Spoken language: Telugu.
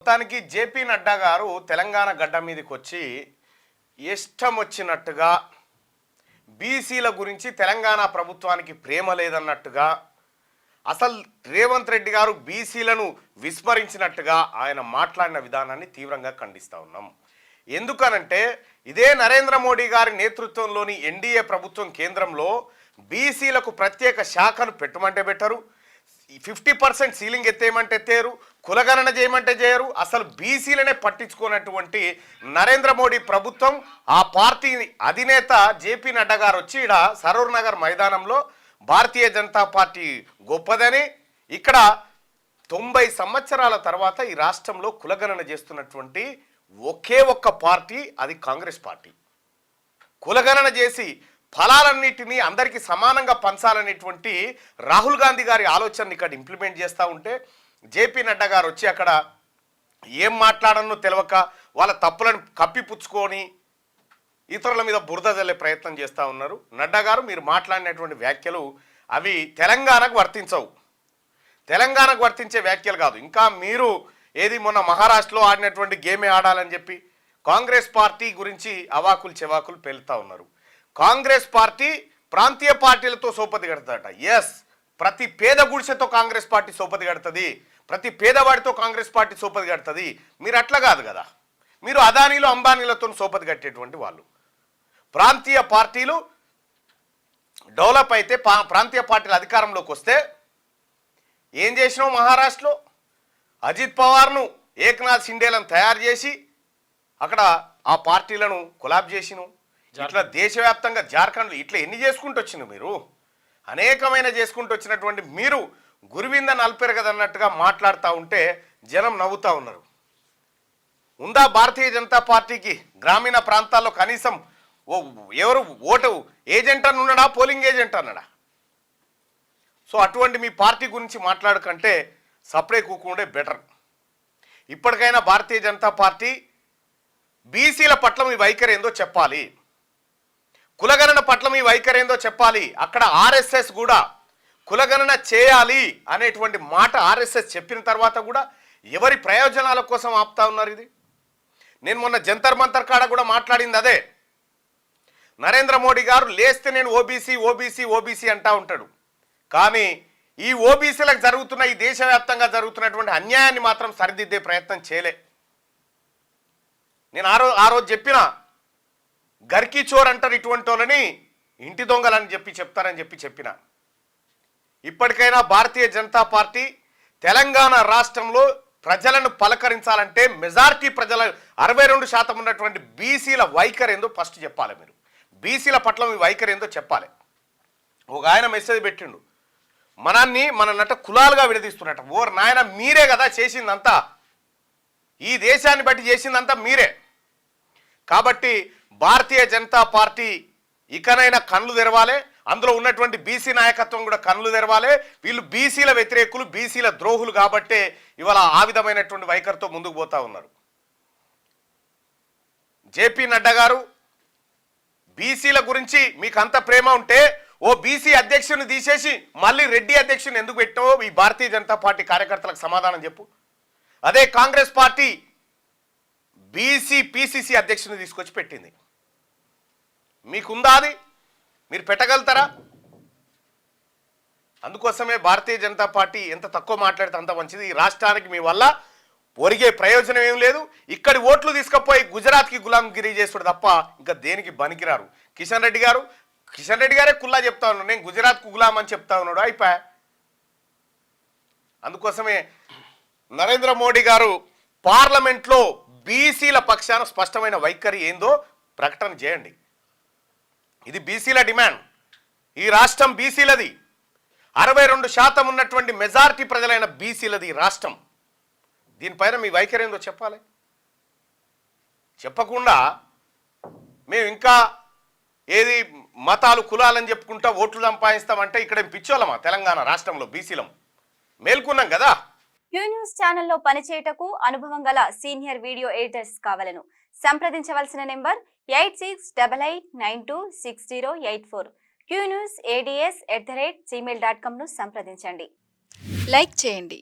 మొత్తానికి జేపీ నడ్డా గారు తెలంగాణ గడ్డ మీదకి వచ్చి ఇష్టం వచ్చినట్టుగా బీసీల గురించి తెలంగాణ ప్రభుత్వానికి ప్రేమ లేదన్నట్టుగా అసలు రేవంత్ రెడ్డి గారు బీసీలను విస్మరించినట్టుగా ఆయన మాట్లాడిన విధానాన్ని తీవ్రంగా ఖండిస్తూ ఉన్నాం. ఎందుకనంటే ఇదే నరేంద్ర మోడీ గారి నేతృత్వంలోని ఎన్డీఏ ప్రభుత్వం కేంద్రంలో బీసీలకు ప్రత్యేక శాఖను పెట్టమంటే పెట్టరు, 50% సీలింగ్ ఎత్తేయమంటే ఎత్తేరు, కులగణన చేయమంటే చేయరు. అసలు బీసీలనే పట్టించుకున్నటువంటి నరేంద్ర మోడీ ప్రభుత్వం ఆ పార్టీ అధినేత జేపీ నడ్డా గారు వచ్చి ఇక్కడ సరూర్ నగర్ మైదానంలో భారతీయ జనతా పార్టీ గొప్పదని, ఇక్కడ 90 సంవత్సరాల తర్వాత ఈ రాష్ట్రంలో కులగణన చేస్తున్నటువంటి ఒకే ఒక్క పార్టీ అది కాంగ్రెస్ పార్టీ. కులగణన చేసి ఫలాలన్నిటినీ అందరికీ సమానంగా పంచాలనేటువంటి రాహుల్ గాంధీ గారి ఆలోచనని ఇక్కడ ఇంప్లిమెంట్ చేస్తూ ఉంటే జేపీ నడ్డా గారు వచ్చి అక్కడ ఏం మాట్లాడనో తెలియక వాళ్ళ తప్పులను కప్పిపుచ్చుకొని ఇతరుల మీద బురద జల్లే ప్రయత్నం చేస్తూ ఉన్నారు. నడ్డా గారు మీరు మాట్లాడినటువంటి వ్యాఖ్యలు అవి తెలంగాణకు వర్తించవు, తెలంగాణకు వర్తించే వ్యాఖ్యలు కాదు. ఇంకా మీరు ఏది మొన్న మహారాష్ట్రలో ఆడినటువంటి గేమే ఆడాలని చెప్పి కాంగ్రెస్ పార్టీ గురించి అవాకులు చెవాకులు పేలుతూ ఉన్నారు. కాంగ్రెస్ పార్టీ ప్రాంతీయ పార్టీలతో సోపతి కడతాడట. ఎస్, ప్రతి పేద గుడిసెతో కాంగ్రెస్ పార్టీ సోపతి కడుతుంది, ప్రతి పేదవాడితో కాంగ్రెస్ పార్టీ సోపతి కడుతుంది. మీరు అట్లా కాదు కదా, మీరు అదానీలు అంబానీలతో సోపతి కట్టేటువంటి వాళ్ళు. ప్రాంతీయ పార్టీలు డెవలప్ అయితే ప్రాంతీయ పార్టీలు అధికారంలోకి వస్తే ఏం చేసినావు? మహారాష్ట్రలో అజిత్ పవార్ను ఏక్నాథ్ షిండేలను తయారు చేసి అక్కడ ఆ పార్టీలను కొలాబ్ చేసినావు. ఇట్లా దేశవ్యాప్తంగా జార్ఖండ్లో ఇట్లా ఎన్ని చేసుకుంటూ వచ్చినావు? మీరు అనేకమైన చేసుకుంటూ వచ్చినటువంటి మీరు గురువింద నలిపారు కదన్నట్టుగా మాట్లాడుతూ ఉంటే జనం నవ్వుతూ ఉన్నారు. ఉందా భారతీయ జనతా పార్టీకి గ్రామీణ ప్రాంతాల్లో కనీసం ఎవరు ఓటు ఏజెంట్ అని ఉన్నాడా, పోలింగ్ ఏజెంట్ అన్నాడా? సో అటువంటి మీ పార్టీ గురించి మాట్లాడకంటే సపరేట్ కూకుండే బెటర్. ఇప్పటికైనా భారతీయ జనతా పార్టీ బీసీల పట్ల మీ వైఖరి ఏందో చెప్పాలి, కులగణన పట్ల మీ వైఖరి ఏందో చెప్పాలి. అక్కడ ఆర్ఎస్ఎస్ కూడా కులగణన చేయాలి అనేటువంటి మాట ఆర్ఎస్ఎస్ చెప్పిన తర్వాత కూడా ఎవరి ప్రయోజనాల కోసం ఆపుతా ఉన్నారు? ఇది నేను మొన్న జంతర్ మంతర్ కాడ కూడా మాట్లాడింది అదే. నరేంద్ర మోడీ గారు లేస్తే నేను ఓబీసీ ఓబీసీ ఓబీసీ అంటా ఉంటాడు, కానీ ఈ ఓబీసీలకు జరుగుతున్న ఈ దేశవ్యాప్తంగా జరుగుతున్నటువంటి అన్యాయాన్ని మాత్రం సరిదిద్దే ప్రయత్నం చేయలే. నేను ఆ రోజు చెప్పిన గర్కీ చోర్ అంటారు ఇటువంటి వాళ్ళని, ఇంటి దొంగలని చెప్తారని చెప్పిన. ఇప్పటికైనా భారతీయ జనతా పార్టీ తెలంగాణ రాష్ట్రంలో ప్రజలను పలకరించాలంటే మెజారిటీ ప్రజల 62% ఉన్నటువంటి బీసీల వైఖరి ఏందో ఫస్ట్ చెప్పాలి. మీరు బీసీల పట్ల మీ వైఖరి ఏందో చెప్పాలి. ఒక ఆయన మెసేజ్ పెట్టిండు, మన నట కులాలుగా విడదీస్తున్నట్ట. ఓర్ నాయన, మీరే కదా చేసిందంతా, ఈ దేశాన్ని బట్టి చేసిందంతా మీరే. కాబట్టి భారతీయ జనతా పార్టీ ఇకనైనా కళ్ళు తెరవాలి, అందులో ఉన్నటువంటి బీసీ నాయకత్వం కూడా కళ్ళు తెరవాలి. వీళ్ళు బీసీల వ్యతిరేకులు, బీసీల ద్రోహులు కాబట్టే ఇవాళ ఆ విధమైనటువంటి వైఖరితో ముందుకు పోతా ఉన్నారు. జేపీ నడ్డా గారు బీసీల గురించి మీకు అంత ప్రేమ ఉంటే ఓ బీసీ అధ్యక్షుని తీసేసి మళ్ళీ రెడ్డి అధ్యక్షుని ఎందుకు పెట్టావో ఈ భారతీయ జనతా పార్టీ కార్యకర్తలకు సమాధానం చెప్పు. అదే కాంగ్రెస్ పార్టీ బీసీ పీసీసీ అధ్యక్షుని తీసుకొచ్చి పెట్టింది. మీకుందా అది? మీరు పెట్టగలుగుతారా? అందుకోసమే భారతీయ జనతా పార్టీ ఎంత తక్కువ మాట్లాడితే అంత మంచిది. ఈ రాష్ట్రానికి మీ వల్ల ఒరిగే ప్రయోజనం ఏం లేదు. ఇక్కడి ఓట్లు తీసుకుపోయి గుజరాత్కి గులాంగిరి చేసుడు తప్ప ఇంకా దేనికి బనికిరారు. కిషన్ రెడ్డి గారే కుల్లా చెప్తా ఉన్నాడు, నేను గుజరాత్కు గులాం అని చెప్తా ఉన్నాడు, అయిపోయా. అందుకోసమే నరేంద్ర మోడీ గారు పార్లమెంట్లో బీసీల పక్షాన స్పష్టమైన వైఖరి ఏందో ప్రకటన చేయండి. ఇది బీసీల డిమాండ్. ఈ రాష్ట్రం బీసీలది, 62% ఉన్నటువంటి మెజారిటీ ప్రజలైన బీసీలది ఈ రాష్ట్రం. దీనిపైన మీ వైఖరి ఏందో చెప్పాలి. చెప్పకుండా మేము ఇంకా ఏది మతాలు కులాలని చెప్పుకుంటా ఓట్లు సంపాదిస్తామంటే ఇక్కడ పిచ్చోళ్ళమా? తెలంగాణ రాష్ట్రంలో బీసీలం మేల్కొన్నాం కదా. క్యూ న్యూస్ ఛానల్లో పనిచేయటకు అనుభవం గల సీనియర్ వీడియో ఎడిటర్స్ కావాలను సంప్రదించవలసిన నెంబర్ 8688926084. qnewsads@gmail.com ను సంప్రదించండి. లైక్ చేయండి.